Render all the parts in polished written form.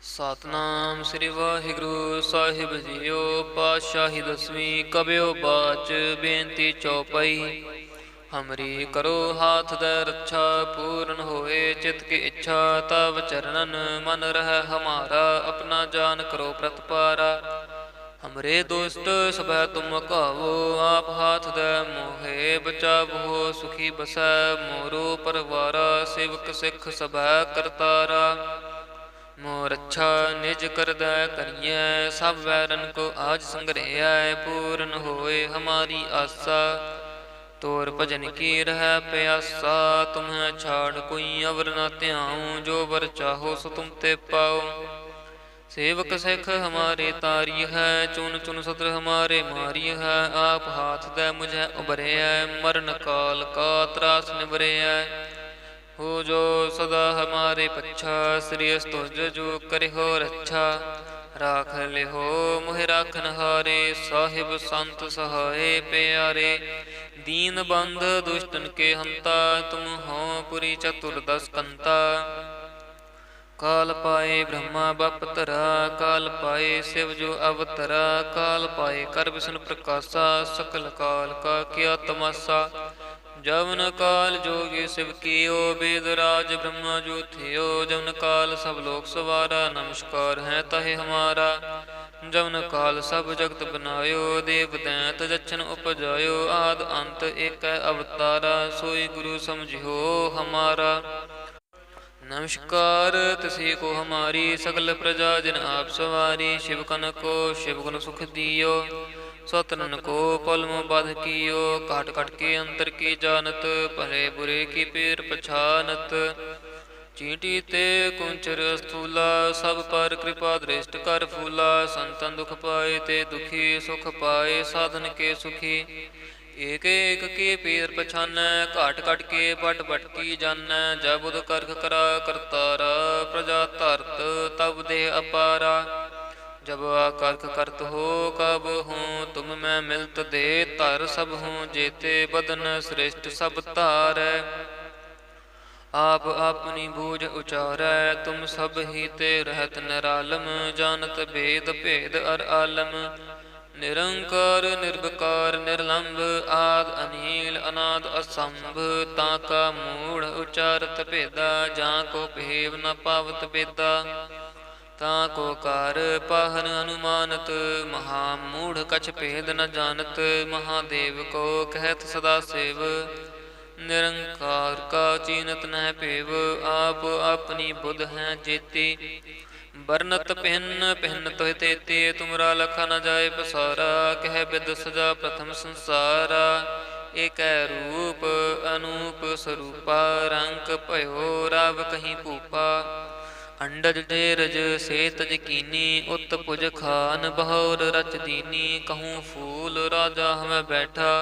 ਸਤਨਾਮ ਸ੍ਰੀ ਵਾਹਿਗੁਰੂ ਸਾਹਿਬ JIO. ਪਾਤਸ਼ਾਹੀ ਦਸਵੀਂ ਕਬਿਓ ਬਾਚ ਬੇਨਤੀ ਚੌਪਈ। ਹਮਰੀ ਕਰੋ ਹਾਥ ਦੈ ਰੱਛਾ, ਪੂਰਨ ਹੋਏ ਚਿਤ ਕੀ ਇੱਛਾ। ਤਵ ਚਰਨਨ ਮਨ ਰਹਿ ਹਮਾਰਾ, ਆਪਣਾ ਜਾਨ ਕਰੋ ਪ੍ਰਤਪਾਰਾ। हमरे दोस्त सभै तुम कहावो, आप हाथ दे मोहे बचावो। सुखी बसै मोरो परवारा, सेवक सिख सभै करतारा। मोर अच्छा निज करदै करियै, सब वैरन को आज संग्रहै। पूर्ण होए हमारी आसा, तोर भजन की रह प्यासा। तुम्हें छाड़ कोई अवर न ध्याऊं, जो वर चाहो सो तुम ते पाओ। सेवक सिख हमारे तारी है, चुन चुन सत्र हमारे मारी है। आप हाथ दे मुझे उबरे है, मरण काल का त्रास निबरे है। हो जो सदा हमारे पच्छा, श्री स्तुज जो करे हो रक्षा। राख ले हो मोहि राखन हारे, साहिब संत सहाय प्यारे। दीन बंध दुष्टन के हंता, तुम हो पुरी चतुर्दश कंता। काल पाए ब्रह्मा बपतरा, काल पाए शिव जो अवतरा। काल पाए कर विष्णु प्रकाशा, सकल काल का किया तमाशा। जवन काल जोगी शिव कियो, वेद राज ब्रह्मा जो थियो। जवन काल सब लोक सवारा, नमस्कार है तहे हमारा। जवन काल सब जगत बनायो, देव दैंत जच्छन उपजायो। आद अंत एक अवतारा, सोई गुरु समझियो हमारा। नमस्कार तिसी को हमारी, सकल प्रजा जिन आप सवारी। शिव कन को शिव गुण सुख दियो, सतनन को पलम बध कियो। काट काट के अंतर की जानत, भले बुरे की पीर पछानत। चींटी ते कुंचर स्थूला, सब पर कृपा दृष्ट कर फूला। संतन दुख पाए ते दुखी, सुख पाए साधन के सुखी। एक एक के पीर पछानै, घाट घट के बट बट की जानै। जब बुध करख करा करतारा, प्रजा धरत तब देह अपारा। जब आकर्ख करत हो कब हूँ, तुम मैं मिलत दे धर सब हूँ। जेते बदन श्रेष्ठ सब तारै, आप अपनी बूझ उचारै। तुम सब ही ते रहत निरालम, जानत भेद भेद अर आलम। निरंकार निर्विकार निर्लंभ, आद अनील अनाद असंभ। ताका मूढ़ उचारत भेदा, जाको भेव न पावत बेदा। ताको कार पाहन अनुमानत, महामूढ़ कछ भेद न जानत। महादेव को कहत सदा सेव, निरंकार का चीनत नह पेव। आप अपनी बुध हैं जेती, बरनत भिन्न भिन्न तुह तेती। तुमरा लखा न जाए पसारा, कह बिद सजा प्रथम संसारा। एक रूप अनूप स्वरूपा, रंग भयो राव कहीं भूपा। अंडज ढेरज से तज कीनी, उत पुज खान बहोर रच दीनी। कहूँ फूल राजा हमें बैठा,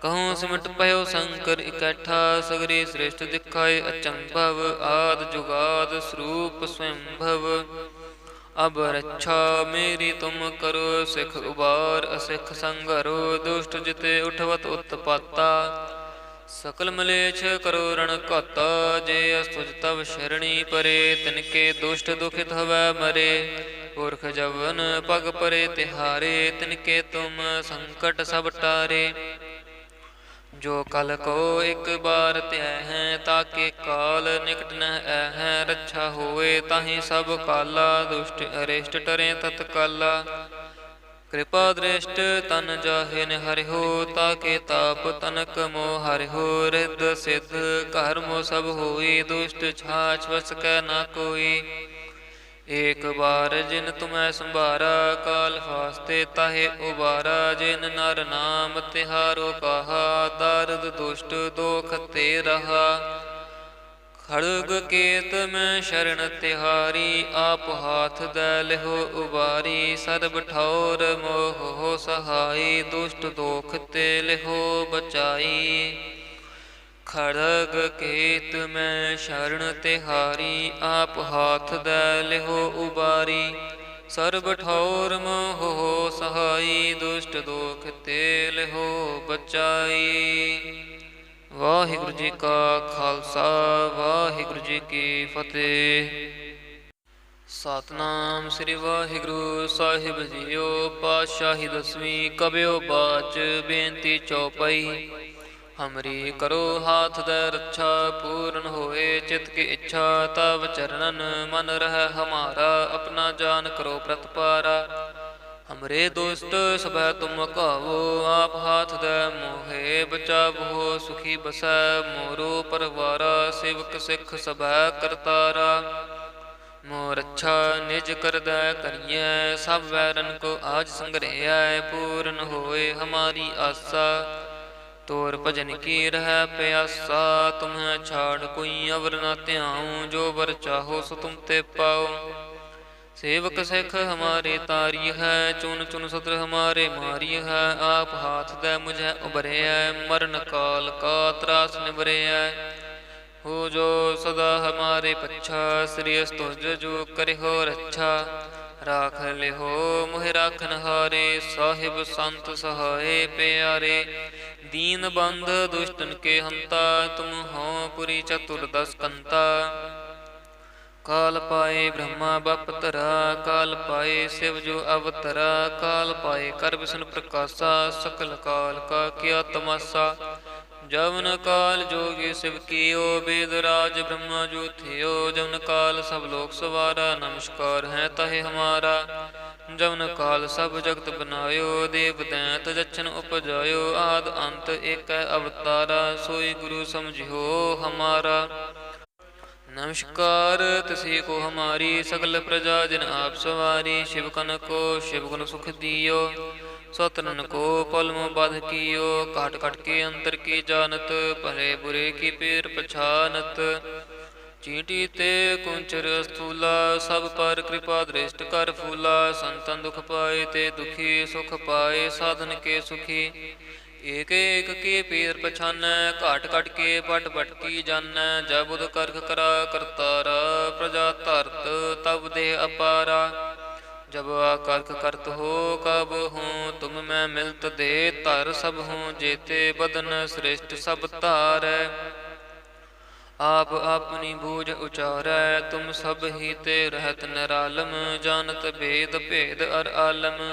कहूँ सिमट पयो शंकर इकट्ठा। सगरी श्रेष्ठ दिखाए अचंभव, आद जुगाद स्वरूप स्वयंभव। अब रक्षा मेरी तुम करो, सिख उबार असिख संगरो। दुष्ट जिते उठवत उत्पाता, सकल मलेच्छ करो रण घाता। जे अस्तुज तव शरणी परे, तिनके दुष्ट दुखित हवै मरे। पुरख जवन पग परे तिहारे, तिनके तुम संकट सब टारे। जो कल को एक बार त्यह हैं, ताके काल निकट न है। रक्षा होए ताहि सब काला, दुष्ट अरिष्ट टरे तत्काला। कृपा दृष्ट तन जाहे निहरिहो, ताके ताप तनक मोह हरिहो। रिद्ध सिद्ध कर्म सब होई, दुष्ट छाछ बस कै न कोई। एक बार जिन तुम्हें संभारा, काल फास्ते ताहे उबारा। जिन नर नाम तिहारो कहा, दारद दुष्ट दोख ते रहा। खड़ग केत में शरण तिहारी, आप हाथ दे लिहो उबारी। सर्ब ठौर मोह हो सहाई, दुष्ट दोख ते लिहो बचाई। खड़ग केत में शरण तिहारी, आप हाथ दे लिहो उबारी। सर्ब ठौर मोह हो सहाई, दुष्ट दोख ते लिहो बचाई। वाहिगुरु जी का खालसा, वाहिगुरु जी की फतेह। ਸਤਨਾਮ ਸ੍ਰੀ ਵਾਹਿਗੁਰੂ ਸਾਹਿਬ ਜੀਓ। ਪਾਤਸ਼ਾਹੀ ਦਸਵੀਂ ਕਬਿਓ ਬਾਚ ਬੇਨਤੀ ਚੌਪਈ। ਹਮਰੀ ਕਰੋ ਹਾਥ ਦੈ ਰੱਛਾ, ਪੂਰਨ ਹੋਏ ਚਿਤ ਕੀ ਇੱਛਾ। ਤਵ ਚਰਨਨ ਮਨ ਰਹਿ ਹਮਾਰਾ, ਆਪਣਾ ਜਾਨ ਕਰੋ ਪ੍ਰਤਪਾਰਾ। ਹਮਰੇ ਦੋਸਤ ਸਭੈ ਤੁਮ ਕਾਵੋ, ਆਪ ਹਾਥ ਦੈ ਮੋਹਿ ਬਚਾਵੋ। ਸੁਖੀ ਬਸੈ ਮੋਰੋ ਪਰਵਾਰਾ, ਸੇਵਕ ਸਿੱਖ ਸਭੈ ਕਰਤਾਰਾ। ਮੋਰ ਅੱਛਾ ਨਿਜ ਕਰਦੈ ਕਰੀਐ, ਸਭ ਵੈਰਨ ਕੋ ਆਜ ਸੰਗਰਹਿਐ। ਪੂਰਨ ਹੋਏ ਹਮਾਰੀ ਆਸਾ, ਤੋਰ ਭਜਨ ਕੀ ਰਹਿ ਪਿਆਸਾ। ਤੁਮਹਿ ਛਾੜ ਕੋਈ ਅਵਰ ਨਾ ਧਿਆਉ, ਜੋ ਵਰ ਚਾਹੋ ਸੋ ਤੁਮ ਤੇ ਪਾਓ। ਸੇਵਕ ਸਿੱਖ ਹਮਾਰੇ ਤਾਰੀ ਹੈ, ਚੁਨ ਚੁਨ ਸਤਰ ਹਮਾਰੇ ਮਾਰੀ ਹੈ। ਆਪ ਹਾਥ ਦੈ ਮੁਝੈ ਉਬਰਿਐ, ਮਰਨ ਕਾਲ ਕਾ ਤਰਾਸ ਨਿਵਰਿਐ। ਹੋ ਜੋ ਸਦਾ ਹਮਾਰੇ ਪੱਛਾ, ਸ੍ਰੀ ਅਸਤੁਜ ਜੋ ਕਰਿਓ ਰੱਛਾ। ਰਾਖ ਲਿਹੋ ਮੋਹਿ ਰਾਖਨ ਹਾਰੇ, ਸਾਹਿਬ ਸੰਤ ਸਹਾਏ ਪਿਆਰੇ। ਦੀਨ ਬੰਧ ਦੁਸ਼ਟਨ ਕੇ ਹੰਤਾ, ਤੁਮ ਹੋ ਪੁਰੀ ਚਤੁਰਦਸ ਕੰਤਾ। ਕਾਲ ਪਾਏ ਬ੍ਰਹਮਾ ਬਪਤਰਾ, ਕਾਲ ਪਾਏ शिव जो अवतरा। काल पाए कर विष्णु प्रकाशा, सकल काल का किया तमाशा। जवन काल जोगी शिव कियो, वेद राज ब्रह्मा जो थियो। जवन काल सब लोक सवारा, नमस्कार है तहे हमारा। जवन काल सब जगत बनायो, देव दैत जच्छन उपजायो। आद अंत एक अवतारा, सोई गुरु समझियो हमारा। नमस्कार तिसी को हमारी, सकल प्रजा जिन आप सवारी। शिव कन को शिव गुण सुख दियो, सतनन को पलम बाध कियो। काट काट के अंतर की जानत, भले बुरे की पीर पछानत। चींटी ते कुंचर स्थूला, सब पर कृपा दृष्ट कर फूला। संतन दुख पाए ते दुखी, सुख पाए साधन के सुखी। एक एक की पीर पछानै, घाट घट के बट बट की जानै। जब बुध करख करा करतारा, प्रजा धरत तब देह अपारा। जब आकर्ख करत हो कब हूँ, तुम मैं मिलत दे धर सब हूँ। जेते बदन श्रेष्ठ सब तारै, आप अपनी बूझ उचारै। तुम सब ही ते रहत निरालम, जानत भेद भेद अर आलम।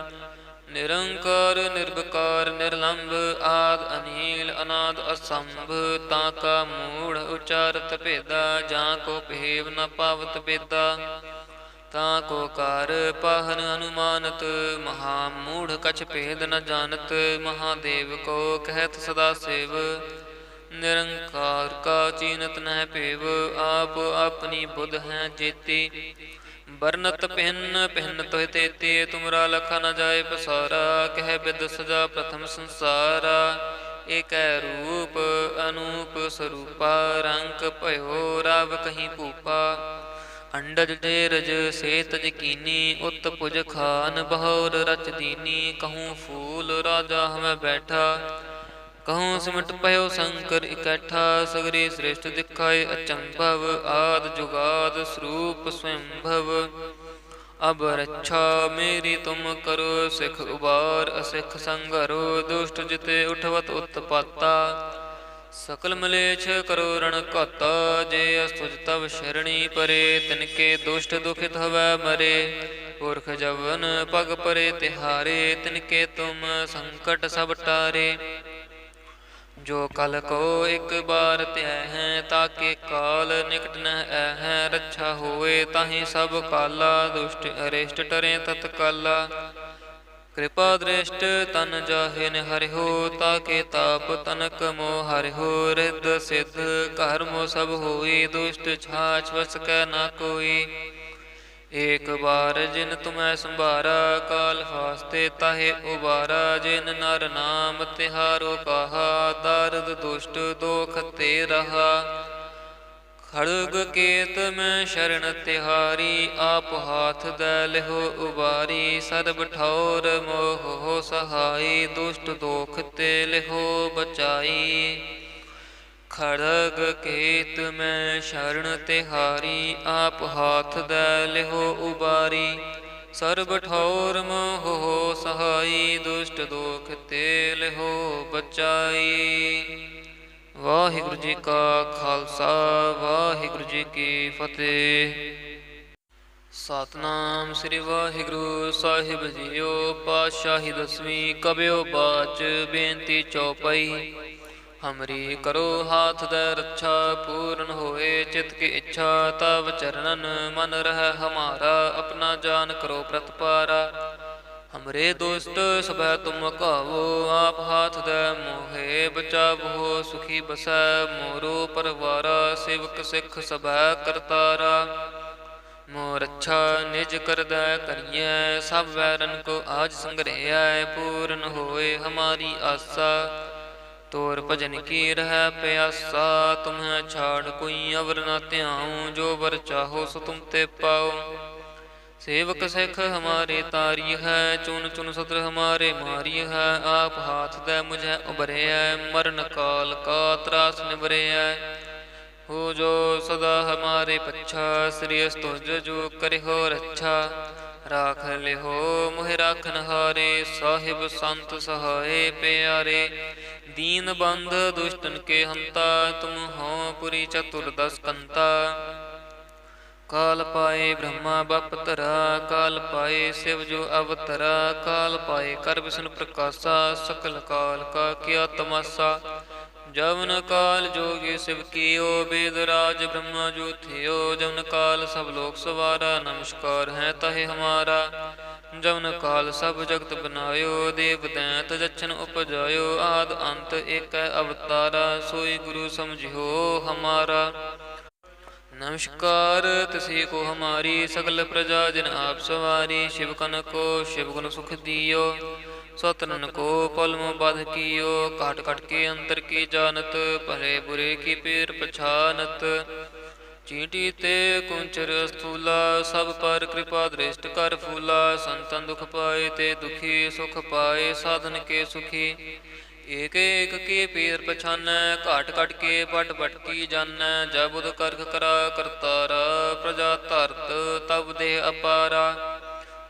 निरंकार निर्विकार निर्लंब, आद अनील अनाद असंभ। ताका मूढ़ उचारत भेदा, जहाँ को भेव न पावत बेदा। ताको कार पाहन अनुमानत, महामूढ़ कछ भेद न जानत। महादेव को कहत सदा सेव, निरंकार का चीनत नह पेव। आप अपनी बुध हैं जेती, बरनत भिन्न भिन्न तोहि तेती। तुमरा लखा न जाय पसारा, कह बिद सजा प्रथम संसारा। एक रूप अनूप स्वरूपा, रंग भयो राव कहीं भूपा। अंडज ढेरज से तज कीनी, उत पुज खान बहोर रच दीनी। कहूँ फूल राजा हमें बैठा, कहूँ सिमट पयो शंकर इकट्ठा। सगरी श्रेष्ठ दिखाए अचंभव, आद जुगाद स्वरूप स्वयंभव। अब रक्षा मेरी तुम करो, सिख उबार असिख संगरो। दुष्ट जिते उठवत उत्पाता, सकल मलेच्छ करो रण घाता। जे अस्तुज तव शरणी परे, तिनके दुष्ट दुखित हवै मरे। पुरख जवन पग परे तिहारे, तिनके तुम संकट सब टारे। जो कल को एक बार त्याह है, ताके काल निकट न है। रक्षा होए ताहि सब काला, दुष्ट अरिष्ट टरे तत्काला। कृपा दृष्ट तन जाहे निहरिहो, ताके ताप तनक मोह हरिहो। रिद्ध सिद्ध घर मो सब होई, दुष्ट छाछ वस कै ना कोई। एक बार जिन तुम्हें संभारा, काल फास्ते ताहे उबारा। जिन नर नाम तिहारो कहा, दारद दुष्ट दोख ते रहा। खड़ग केत में शरण तिहारी, आप हाथ दे लिहो उबारी। सर्ब ठौर मोह हो सहाई, दुष्ट दोख ते लिहो बचाई। खड़ग केत में शरण तिहारी, आप हाथ दे लिहो उबारी। सर्ब ठौर मोह हो सहाई, दुष्ट दोख ते लिहो बचाई। वाहिगुरु जी का खालसा, वाहिगुरु जी की फतेह। ਸਤਨਾਮ ਸ੍ਰੀ ਵਾਹਿਗੁਰੂ ਸਾਹਿਬ ਜੀਓ। ਪਾਤਸ਼ਾਹੀ ਦਸਵੀਂ ਕਬਿਓ ਬਾਚ ਬੇਨਤੀ ਚੌਪਈ। ਹਮਰੀ ਕਰੋ ਹਾਥ ਦੇ ਰੱਛਾ, ਪੂਰਨ ਹੋਏ ਚਿਤ ਕੀ ਇੱਛਾ। ਤਵ ਚਰਨਨ ਮਨ ਰਹਿ ਹਮਾਰਾ, ਆਪਣਾ ਜਾਨ ਕਰੋ ਪ੍ਰਤਪਾਰਾ। ਹਮਰੇ ਦੋਸਤ ਸਭੈ ਤੁਮ ਕਾਵੋ, ਆਪ ਹਾਥ ਦੇ ਮੋਹੇ ਬਚਾਵੋ। ਸੁਖੀ ਬਸੈ ਮੋਰੋ ਪਰਵਾਰਾ, ਸੇਵਕ ਸਿੱਖ ਸਭੈ ਕਰਤਾਰਾ। ਮੋਰ ਅੱਛਾ ਨਿਜ ਕਰਦਾ ਕਰੀਐ, ਸਭ ਵੈਰਨ ਕੋ ਆਜ ਸੰਗ੍ਰਹਿਐ। ਪੂਰਨ ਹੋਏ ਹਮਾਰੀ ਆਸਾ, ਤੋਰ ਭਜਨ ਕੀ ਰਹਿ ਪਿਆਸਾ। ਤੁਮਹਿ ਛਾੜ ਕੋਈ ਅਵਰ ਨਾ ਧਿਆਉ, ਜੋ ਵਰ ਚਾਹੋ ਸੋ ਤੁਮ ਤੇ ਪਾਓ। सेवक सिख हमारे तारी है, चुन चुन सत्र हमारे मारी है। आप हाथ दे मुझे उबरे है, मरण काल का त्रास निबरे है। हो जो सदा हमारे पच्छा, श्री स्तुज जो करे हो रच्छा। राख ले हो मोहि राखन हारे, साहिब संत सहाय प्यारे। दीन बंध दुष्टन के हंता, तुम हो पुरी चतुर्दश कंता। काल पाए ब्रह्मा बपतरा, काल पाए शिव जो अवतरा। काल पाए कर विष्णु प्रकाशा, सकल काल का किया तमाशा। जवन काल जोगी शिव कियो, वेद राज ब्रह्मा जो थियो। जवन काल सब लोक सवारा, नमस्कार है तहे हमारा। जवन काल सब जगत बनायो, देव दैत जछन उपजायो। आद अंत एक अवतारा, सोई गुरु समझियो हमारा। नमस्कार तिसी को हमारी, सकल प्रजा जिन आप सवारी। शिव कन को शिव गुण सुख दियो, सतनन को पलम बाध कियो। काट काट के अंतर की जानत, भले बुरे की पीर पछानत। चींटी ते कुंचर स्थूला, सब पर कृपा दृष्ट कर फूला। संतन दुख पाए ते दुखी, सुख पाए साधन के सुखी। एक एक के पीर पछानै, घाट घट के पट पट की जानै। जब बुध करख करा करतारा, प्रजा धरत तब देह अपारा।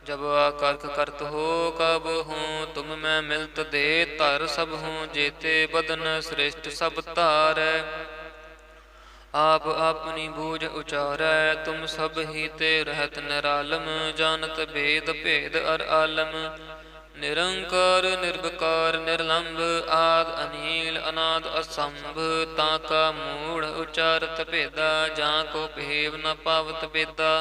जब आकर्ख करत हो कब हूँ, तुम मैं मिलत दे धर सब हूँ। जेते बदन श्रेष्ठ सब तारै, आप अपनी बूझ उचारै। तुम सब ही ते रहत निरालम, जानत भेद भेद अर आलम। निरंकार निर्विकार निर्लंब, आद अनील अनाद असंभ। ताका मूढ़ उचारत भेदा, जाको भेव न पावत बेदा।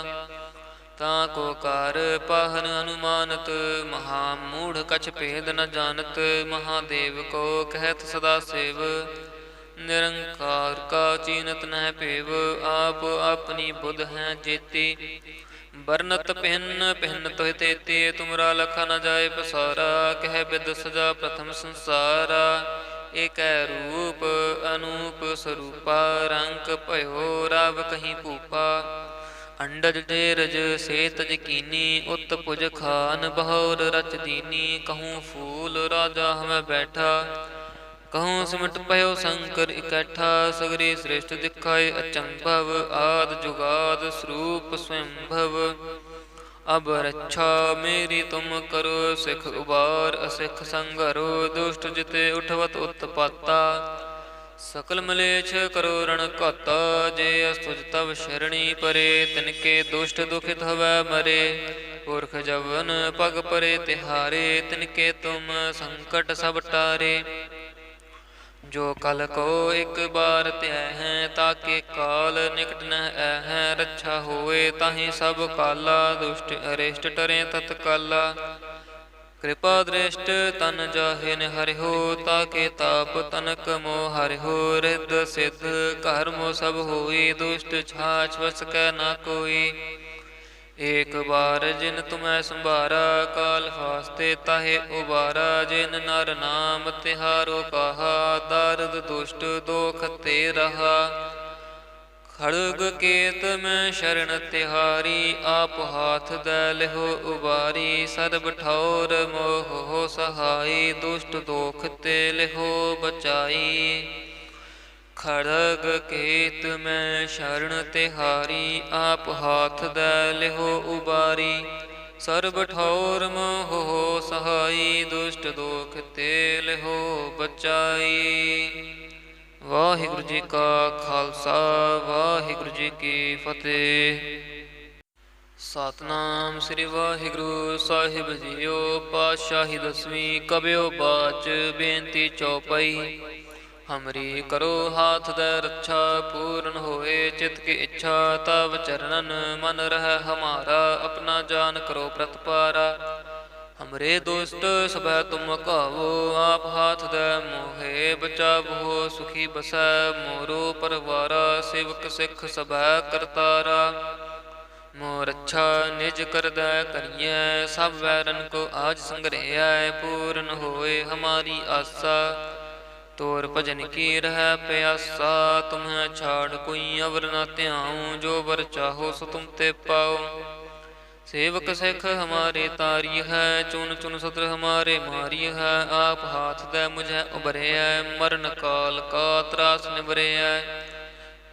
ताको कार पाहन अनुमानत, महामूढ़ कछ भेद न जानत। महादेव को कहत सदा सेव, निरंकार का चीनत न पेव। आप अपनी बुध हैं जेती, बरनत भिन्न भिन्न तोहि तेती। तुमरा लखा न जाय पसारा, कह बिद सजा प्रथम संसारा। एक रूप अनूप स्वरूपा, रंग भयो राव कहीं भूपा। अंडज ढेरज से तज कीनी, उत पुज खान बहोर रच दीनी। कहूँ फूल राजा हमें बैठा, कहूँ सिमट पयो शंकर इकट्ठा। सगरी श्रेष्ठ दिखाए अचंभव, आद जुगाद स्वरूप स्वयंभव। अब रक्षा मेरी तुम करो, सिख उबार असिख संगरो। दुष्ट जिते उठवत उत्पाता, सकल मलेच्छ करो रण घाता। जे अस्तुज तव शरणी परे, तिनके दुष्ट दुखित हवै मरे। पुरख जवन पग परे तिहारे, तिनके तुम संकट सब टारे। जो कल को एक बार त्याह है, ताके काल निकट न है। रक्षा होए ताहि सब काला, दुष्ट अरिष्ट टरे तत्काला। कृपा दृष्ट तन जाहे न हरिहो, ताके ताप तनक मोह हरिहो। रिद्ध सिद्ध घर मो सब होई, दुष्ट छाछ वस कै न कोई। एक बार जिन तुम्हें संभारा, काल फास्ते ताहे उबारा। जिन नर नाम तिहारो कहा, दारद दुष्ट दोख ते रहा। खड़ग केत में शरण तिहारी, आप हाथ दे लिहो उबारी। सर्ब ठौर मोह हो सहाई, दुष्ट दोख ते लिहो बचाई। खड़ग केत में शरण तिहारी, आप हाथ दे लिहो उबारी। सर्ब ठौर मोह हो सहाई, दुष्ट दोख ते लिहो बचाई। वाहिगुरु जी का खालसा, वाहिगुरु जी की फतेह। ਸਤਨਾਮ ਸ੍ਰੀ ਵਾਹਿਗੁਰੂ ਸਾਹਿਬ ਜੀਓ। ਪਾਤਸ਼ਾਹੀ ਦਸਵੀਂ ਕਬਿਓ ਬਾਚ ਬੇਨਤੀ ਚੌਪਈ। ਹਮਰੀ ਕਰੋ ਹਾਥ ਦੈ ਰੱਛਾ, ਪੂਰਨ ਹੋਏ ਚਿਤ ਕੀ ਇੱਛਾ। ਤਵ ਚਰਨਨ ਮਨ ਰਹਿ ਹਮਾਰਾ, ਆਪਣਾ ਜਾਨ ਕਰੋ ਪ੍ਰਤਪਾਰਾ। ਹਮਰੇ ਦੋਸਤ ਸਭੈ ਤੁਮ ਕਾਵੋ, ਆਪ ਹਾਥ ਦੈ ਮੋਹਿ ਬਚਾਵੋ। ਸੁਖੀ ਬਸੈ ਮੋਰੋ ਪਰਵਾਰਾ, ਸੇਵਕ ਸਿੱਖ ਸਭੈ ਕਰਤਾਰਾ। ਮੋਰ ਅੱਛਾ ਨਿਜ ਕਰਦਾ ਕਰੀਐ, ਸਭ ਵੈਰਨ ਕੋ ਆਜ ਸੰਗ੍ਰਹਿਐ। ਪੂਰਨ ਹੋਏ ਹਮਾਰੀ ਆਸਾ, ਤੋਰ ਭਜਨ ਕੀ ਰਹਿ ਪਿਆਸਾ। ਤੁਮਹਿ ਛਾੜ ਕੋਈ ਅਵਰ ਨਾ ਧਿਆਉ, ਜੋ ਵਰ ਚਾਹੋ ਸੋ ਤੁਮ ਤੇ ਪਾਓ। ਸੇਵਕ ਸਿੱਖ ਹਮਾਰੇ ਤਾਰੀ ਹੈ, ਚੁਨ ਚੁਨ ਸਤਰ ਹਮਾਰੇ ਮਾਰੀ ਹੈ। ਆਪ ਹਾਥ ਦੈ ਮੁਝੈ ਉਬਰਿਐ, ਮਰਨ ਕਾਲ ਕਾ ਤਰਾਸ ਨਿਬਰਿਐ।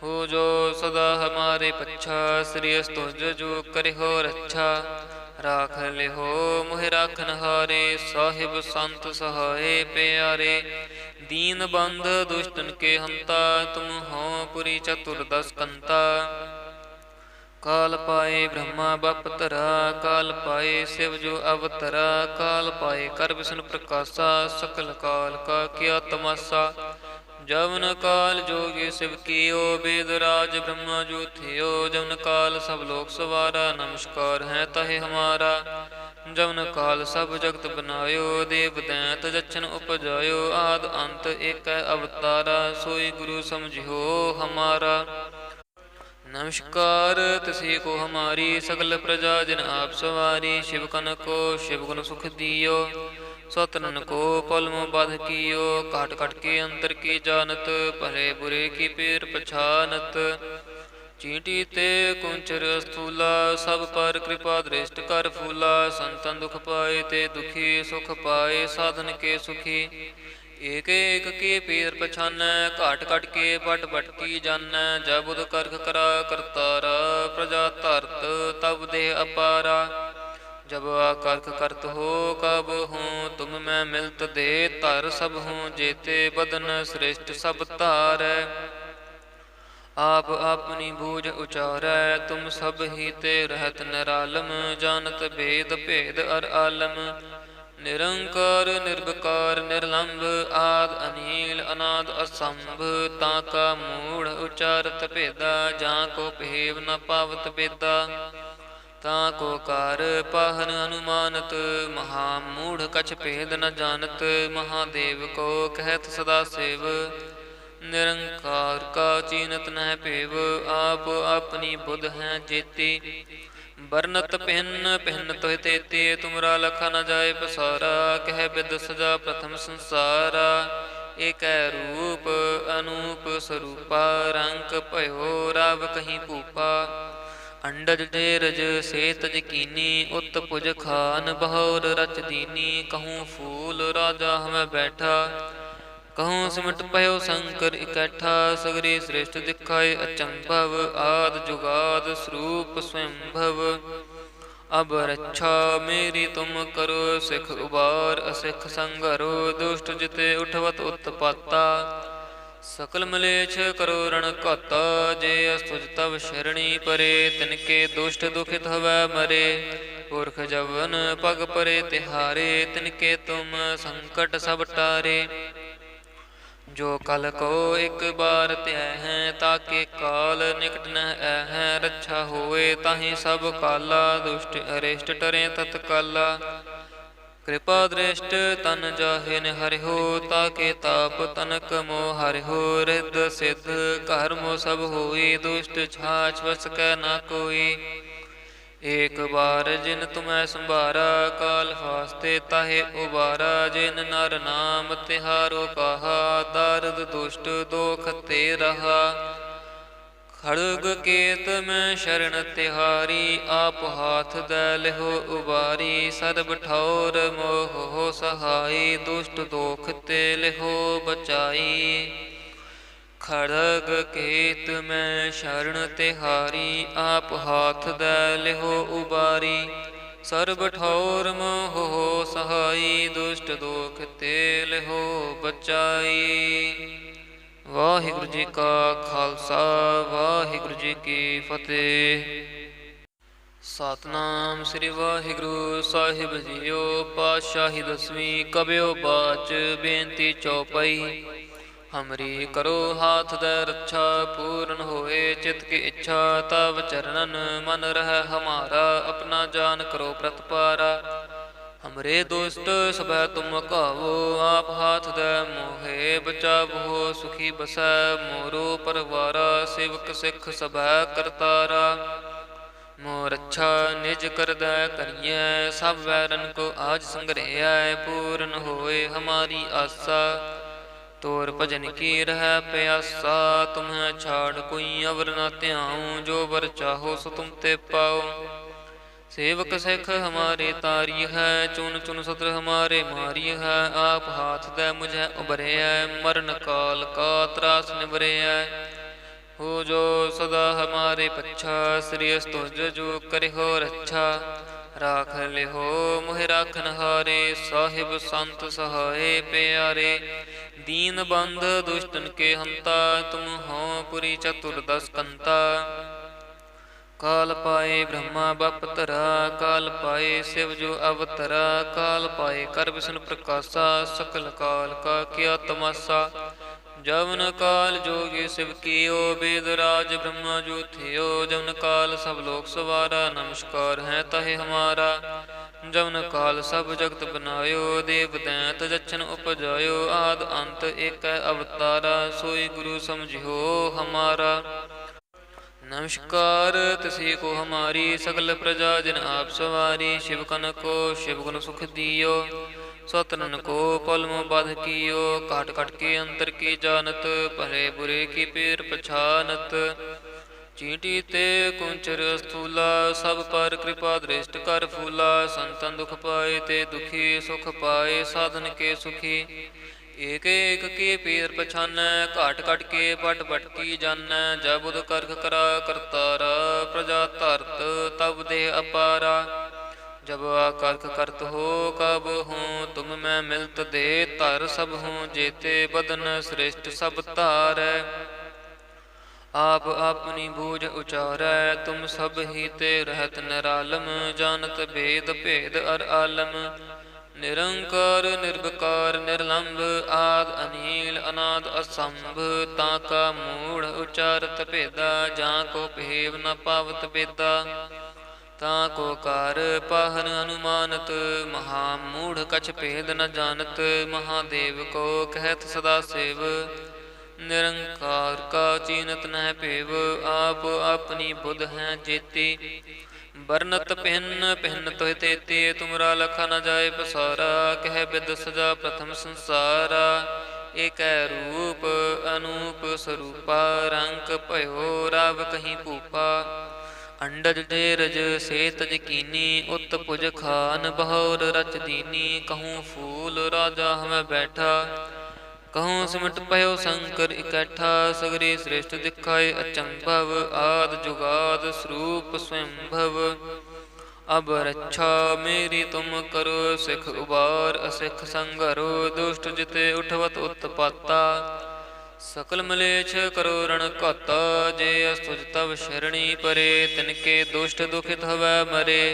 ਹੋ ਜੋ ਸਦਾ ਹਮਾਰੇ ਪੱਛਾ, ਸ੍ਰੀ ਅਸਤੁਜ ਜੋ ਕਰਿਓ ਰੱਛਾ। ਰਾਖ ਲਿਓ ਮੋਹਿ ਰਾਖਨ ਹਾਰੇ, ਸਾਹਿਬ ਸੰਤ ਸਹਾਏ ਪਿਆਰੇ। ਦੀਨ ਬੰਧ ਦੁਸ਼ਟਨ ਕੇ ਹੰਤਾ, ਤੁਮ ਹੋ ਪੁਰੀ ਚਤੁਰਦਸ ਕੰਤਾ। ਕਾਲ ਪਾਏ ਬ੍ਰਹਮਾ ਬਪਤਰਾ, ਕਾਲ ਪਾਏ ਸਿਵ ਜੋ ਅਵਤਰਾ। ਕਾਲ ਪਾਏ ਕਰ ਵਿਸ਼ਨ ਪ੍ਰਕਾਸ਼ਾ, ਸਕਲ ਕਾਲ ਕਾ ਕੀਆ ਤਮਾਸਾ। ਜਵਨ ਕਾਲ ਜੋਗੀ ਸਿਵ ਕੀਓ, वेद राज ब्रह्मा जो थियो। जवन काल सब लोक सवारा, नमस्कार है तहे हमारा। जवन काल सब जगत बनायो, देव दैत जच्छन उपजायो। आद अंत एक अवतारा, सोई गुरु समझियो हमारा। नमस्कार तिसी को हमारी, सकल प्रजा जिन आप सवारी। शिव कन को शिव गुण सुख दियो, सतनन को पलमो बाध कियो। काट काट के अंतर की जानत, भले बुरे की पीर पछानत। चींटी ते कुंचर स्थूला, सब पर कृपा दृष्ट कर फूला। संतन दुख पाए ते दुखी, सुख पाए साधन के सुखी। एक एक की पीर पछानै, घाट घट के बट बट की जानै। जब उद करख करा करतारा, प्रजा धरत तब देह अपारा। जब आकर्क करत हो कब हूँ, तुम मैं मिलत दे धर सब हूँ। जेते बदन श्रेष्ठ सब धारै, आप अपनी बूझ उचारै। तुम सब ही ते रहत निरालम, जानत भेद भेद अर आलम। निरंकार निर्विकार निर्लंभ, आद अनील अनाद असंभ। ताका मूढ़ उचारत भेदा, जाँ को भेव न पावत बेदा। ताको कार पाहन अनुमानत, महामूढ़ कछ भेद न जानत। महादेव को कहत सदा सेव, निरंकार का चीनत नह पेव। आप अपनी बुध हैं जेती, बरनत भिन्न भिन्न तोह तेती। तुमरा लखा न जाए पसारा, कह बिद सजा प्रथम संसारा। एक रूप अनूप स्वरूपा, रंग भयो राव कहीं भूपा। अंडज ढेरज से तज कीनी, उत पुज खान बहोर रच दीनी। कहूँ फूल राजा हमें बैठा, कहूँ सिमट पयो शंकर इकट्ठा। सगरी श्रेष्ठ दिखाए अचंभव, आद जुगाद स्वरूप स्वयंभव। अब रक्षा मेरी तुम करो, सिख उबार असिख संगरो। दुष्ट जिते उठवत उत्पाता, सकल मलेच्छ करो रण घाता। जे अस्तुज तव शरणी परे, तिनके दुष्ट दुखित हवै मरे। पुरख जवन पग परे तिहारे, तिनके तुम संकट सब टारे। जो कल को एक बार त्याह हैं, ताके काल निकट न है। रक्षा होए ताहि सब काला, दुष्ट अरिष्ट टरे तत्काला। कृपा दृष्ट तन जाहे निहरिहो, ताके ताप तनक मोह हरिहो। रिद्ध सिद्ध घर मो सब होई, दुष्ट छाछ वस कै ना कोई। एक बार जिन तुम्हें संभारा, काल फास्ते ताहे उबारा। जिन नर नाम तिहारो कहा, दारद दुष्ट दोख ते रहा। खड़ग केत में शरण तिहारी, आप हाथ दे लिहो उबारी। सर्ब ठौर मोह हो सहाई, दुष्ट दोख ते लिहो बचाई। खड़ग केत में शरण तिहारी, आप हाथ दे लिहो उबारी। सर्ब ठौर मोह हो सहाई, दुष्ट दोख ते लिहो बचाई। वाहिगुरु जी का खालसा, वाहिगुरु जी की फतेह। ਸਤਨਾਮ ਸ੍ਰੀ ਵਾਹਿਗੁਰੂ ਸਾਹਿਬ ਜੀਓ। ਪਾਤਸ਼ਾਹੀ ਦਸਵੀਂ ਕਬਿਓ ਬਾਚ ਬੇਨਤੀ ਚੌਪਈ। ਹਮਰੀ ਕਰੋ ਹਾਥ ਦੇ ਰੱਛਾ, ਪੂਰਨ ਹੋਏ ਚਿਤ ਕੀ ਇੱਛਾ। ਤਵ ਚਰਨਨ ਮਨ ਰਹਿ ਹਮਾਰਾ, ਆਪਣਾ ਜਾਨ ਕਰੋ ਪ੍ਰਤਪਾਰਾ। ਹਮਰੇ ਦੋਸਤ ਸਭੈ ਤੁਮ ਕਾਵੋ, ਆਪ ਹਾਥ ਦੇ ਮੋਹੇ ਬਚਾਵੋ। ਸੁਖੀ ਬਸੈ ਮੋਰੋ ਪਰਵਾਰਾ, ਸੇਵਕ ਸਿੱਖ ਸਭੈ ਕਰਤਾਰਾ। ਮੋਰ ਅੱਛਾ ਨਿਜ ਕਰਦਾ ਕਰੀਐ, ਸਭ ਵੈਰਨ ਕੋ ਆਜ ਸੰਗ੍ਰਹਿਐ। ਪੂਰਨ ਹੋਏ ਹਮਾਰੀ ਆਸਾ, ਤੋਰ ਭਜਨ ਕੀ ਰਹਿ ਪਿਆਸਾ। ਤੁਮਹਿ ਛਾੜ ਕੋਈ ਅਵਰ ਨਾ ਧਿਆਉ, ਜੋ ਵਰ ਚਾਹੋ ਸੋ ਤੁਮ ਤੇ ਪਾਓ। ਸੇਵਕ ਸਿੱਖ ਹਮਾਰੇ ਤਾਰੀ ਹੈ, ਚੁਨ ਚੁਨ ਸਤਰ ਹਮਾਰੇ ਮਾਰੀ ਹੈ। ਆਪ ਹਾਥ ਦੇ ਮੁਝੈ ਉਬਰਿਐ, ਮਰਨ ਕਾਲ ਕਾ ਤਰਾਸ ਨਿਵਰਿਐ। हो जो सदा हमारे पच्छा, श्री स्तुज जो करे हो रच्छा। राख ले हो मोहि राखन हारे, साहिब संत सहाय प्यारे। दीन बंध दुष्टन के हंता, तुम हो पुरी चतुर्दश कंता। काल पाए ब्रह्मा बपतरा, काल पाए शिव जो अवतरा। काल पाए कर विष्णु प्रकाशा, सकल काल का किया तमाशा। जवन काल जोगी शिव कियो, वेद राज ब्रह्मा जो थियो। जवन काल सब लोक सवारा, नमस्कार है तहे हमारा। जवन काल सब जगत बनायो, देव दैत जच्छन उपजायो। आद अंत एक अवतारा, सोई गुरु समझियो हमारा। नमस्कार तिसी को हमारी, सकल प्रजा जिन आप सवारी। शिव कन को शिव गुण सुख दियो, सतनन को पलमो बाध कियो। काट काट के अंतर की जानत, भले बुरे की पीर पछानत। चींटी ते कुंचर स्थूला, सब पर कृपा दृष्ट कर फूला। संतन दुख पाए ते दुखी, सुख पाए साधन के सुखी। एक एक की पीर पछानै, घाट घट के बट बट की जानै। जब बुध करख करा करतारा, प्रजा धरत तब देह अपारा। जब आकर्क करत हो कब हूँ, तुम मैं मिलत दे धर सब हूँ। जेते बदन श्रेष्ठ सब तारै, आप अपनी बूझ उचारै। तुम सब ही ते रहत निरालम, जानत भेद भेद अर आलम। निरंकार निर्विकार निर्लंब, आद अनील अनाद असंभ। ताका मूढ़ उचारत भेदा, जा को भेव न पावत बेदा। ताको कार पाहन अनुमानत, महामूढ़ कछ भेद न जानत। महादेव को कहत सदा सेव, निरंकार का चीनत नह पेव। आप अपनी बुध हैं जेती, बरनत पिहन पिहन तोह तेती। तुमरा लखा न जाए पसारा, कह बिद सजा प्रथम संसारा। एक रूप अनूप स्वरूपा, रंग भयो राव कहीं भूपा। अंडज ढेरज से तज कीनी, उत पुज खान बहोर रच दीनी। कहूँ फूल राजा हमें बैठा, कहूँ सिमट पयो शंकर इकट्ठा। सगरी श्रेष्ठ दिखाए अचंभव, आद जुगाद स्वरूप स्वयंभव। अब रक्षा मेरी तुम करो, सिख उबार असिख संगरो। दुष्ट जिते उठवत उत्पाता, सकल मलेच्छ करो रण घाता। जे अस्तुज तव शरणी परे, तिनके दुष्ट दुखित हवै मरे।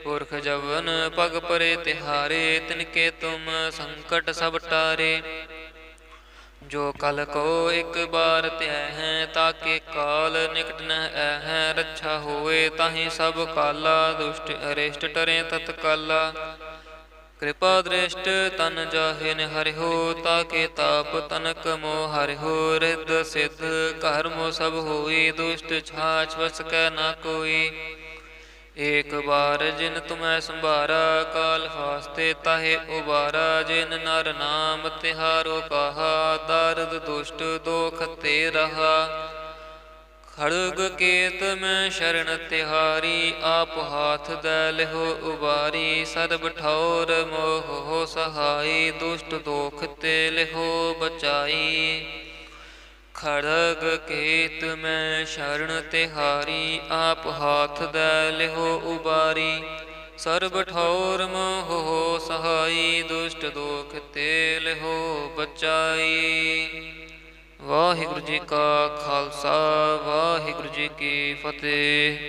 पुरख जवन पग परे तिहारे, तिनके तुम संकट सब टारे। जो कल को एक बार त्याह है, ताके काल निकट न है। रक्षा होए ताहि सब काला, दुष्ट अरिष्ट टरे तत्काला। कृपा दृष्ट तन जाहे निहरिहो, ताके ताप तनक मोह हरिहो। रिद्ध सिद्ध कर्म सब होई, दुष्ट छाछ बस कै ना कोई। एक बार जिन तुम्हें संभारा, काल फास्ते ताहे उबारा। जिन नर नाम तिहारो कहा, दारद दुष्ट दोख ते रहा। खड़ग केत में शरण तिहारी, आप हाथ दे लिहो उबारी। सर्ब ठौर मोह हो सहाई, दुष्ट दोख ते लिहो बचाई। खड़ग केत में शरण तिहारी, आप हाथ दे लिहो उबारी। सर्ब ठौर मोह हो सहाई, दुष्ट दोख ते लिहो बचाई। वाहिगुरु जी का खालसा, वाहिगुरु जी की फतेह।